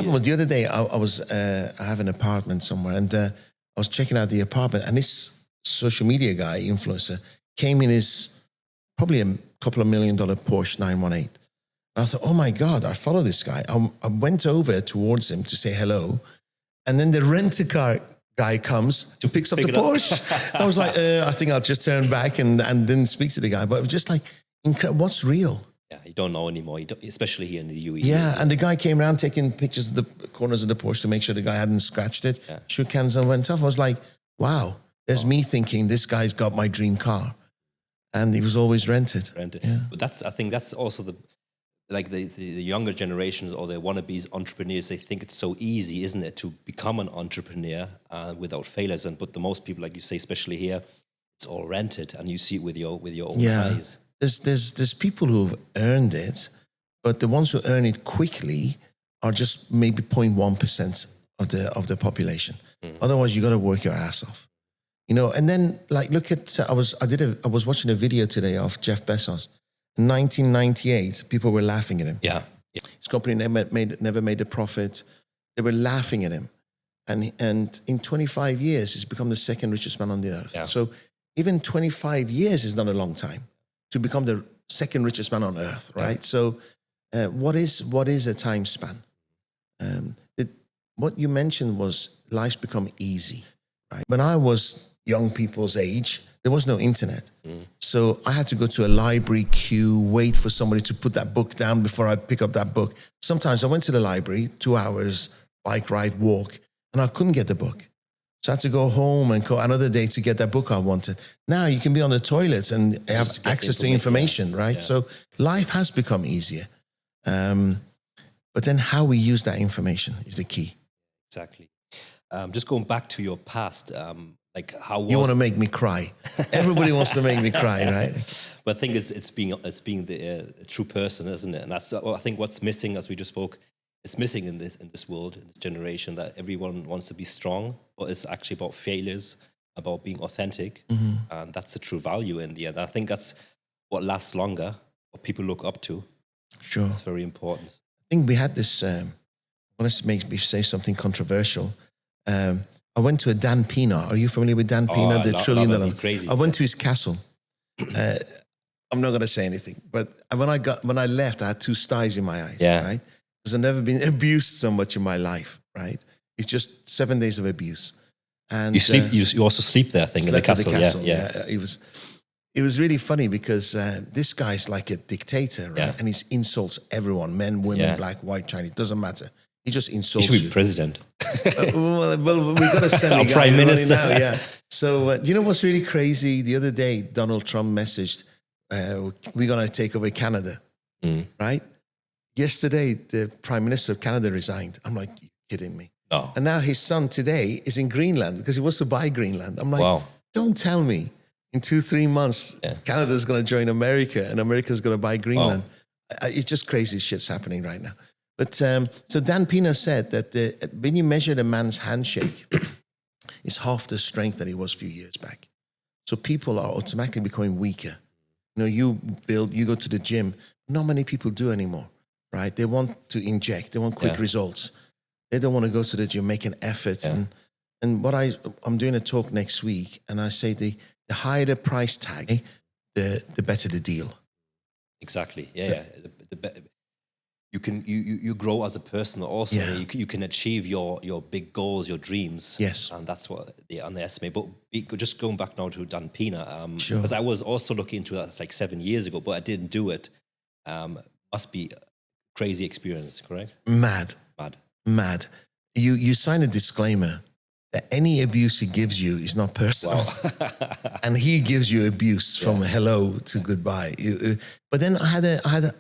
happened was the other day I have an apartment somewhere, and I was checking out the apartment, and this social media guy, influencer, came in his probably a couple of $1 million Porsche 918. And I thought, oh my God, I follow this guy. I went over towards him to say hello, and then the rent-a-car guy comes and picks up the Porsche. I was like, I think I'll just turn back and didn't speak to the guy. But it was just like, what's real? Yeah, you don't know anymore, especially here in the UAE. Yeah, and the guy came around taking pictures of the corners of the Porsche to make sure the guy hadn't scratched it, shook hands and went off. I was like, wow, there's me thinking this guy's got my dream car. And he was always rented. Yeah. But I think that's also the younger generations or the wannabes entrepreneurs, they think it's so easy, isn't it, to become an entrepreneur without failures. But the most people, like you say, especially here, it's all rented, and you see it with your own eyes. There's people who've earned it, but the ones who earn it quickly are just maybe 0.1% of the population. Otherwise, you got to work your ass off. You know, and then like look at I was watching a video today of Jeff Bezos. In 1998, people were laughing at him. Yeah. His company never made a profit. They were laughing at him, and in 25 years, he's become the second richest man on the earth. Yeah. So even 25 years is not a long time to become the second richest man on earth, right? Yeah. So what is a time span? What you mentioned was life's become easy, right? When I was young people's age, there was no internet. So I had to go to a library queue, wait for somebody to put that book down before I pick up that book. Sometimes I went to the library, 2 hours, bike ride, walk, and I couldn't get the book. So I had to go home and go another day to get that book I wanted. Now you can be on the toilets and have access to information, right? Yeah. So life has become easier. But then how we use that information is the key. Exactly. Just going back to your past, you want to make me cry. Everybody wants to make me cry, right? But I think it's being the true person, isn't it? And that's I think what's missing, as we just spoke. It's missing in this world, in this generation, that everyone wants to be strong, but it's actually about failures, about being authentic, and that's the true value in the end. I think that's what lasts longer, what people look up to. Sure, it's very important. I think we had this. Let's make me say something controversial. I went to a Dan Pina. Are you familiar with Dan Pina, the trillion-dollar? Crazy. I went to his castle. I'm not going to say anything, but when I left, I had 2 stars in my eyes. Yeah. Right, because I've never been abused so much in my life. Right, it's just 7 days of abuse. And you sleep. You also sleep there, I think, in the castle. Yeah. It was really funny because this guy's like a dictator, right? Yeah. And he insults everyone: men, women, black, white, Chinese. Doesn't matter. He just insults you. He should be president. Well, we got a semi prime minister now, yeah. So, do you know what's really crazy? The other day, Donald Trump messaged, "We're going to take over Canada," right? Yesterday, the Prime Minister of Canada resigned. I'm like, you're kidding me? No. And now his son today is in Greenland because he wants to buy Greenland. I'm like, wow. Don't tell me in 2-3 months Canada's going to join America and America's going to buy Greenland. Wow. It's just crazy shit's happening right now. But so Dan Pina said that when you measure a man's handshake, it's half the strength that it was a few years back. So people are automatically becoming weaker. You know, you go to the gym. Not many people do anymore, right? They want to inject. They want quick results. They don't want to go to the gym, make an effort. Yeah. And what I'm doing a talk next week, and I say the higher the price tag, the better the deal. Exactly. Yeah. You grow as a person also. Yeah. You can achieve your big goals, your dreams. Yes. And that's what they underestimate. But just going back now to Dan Pina, sure. Because I was also looking into that like 7 years ago, but I didn't do it. Must be a crazy experience, correct? Mad. You sign a disclaimer that any abuse he gives you is not personal. Wow. And he gives you abuse from hello to goodbye. But then I had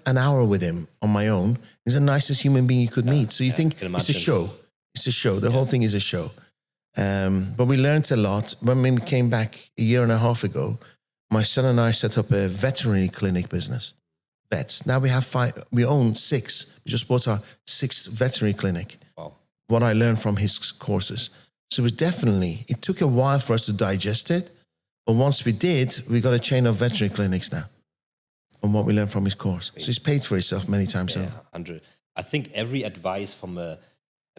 an hour with him on my own. He's the nicest human being you could meet. So you think it's a show. It's a show. The whole thing is a show. But we learned a lot. When we came back a year and a half ago, my son and I set up a veterinary clinic business. Vets. Now we have 5. We own 6. We just bought our 6th veterinary clinic. Wow. What I learned from his courses. So it took a while for us to digest it. But once we did, we got a chain of veterinary clinics now from what we learned from his course. So he's paid for himself many times. Yeah, 100. I think every advice from a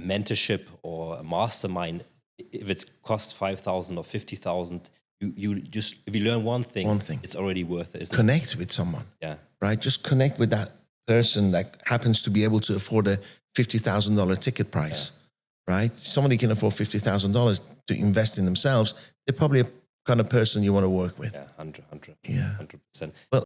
mentorship or a mastermind, if it costs 5,000 or 50,000, you just, if you learn one thing, it's already worth it. Isn't Connect with someone. Yeah. Right? Just connect with that person that happens to be able to afford a $50,000 ticket price. Right? Somebody can afford $50,000 to invest in themselves. They're probably a kind of person you want to work with. Yeah, 100%. Yeah. 100%. Well,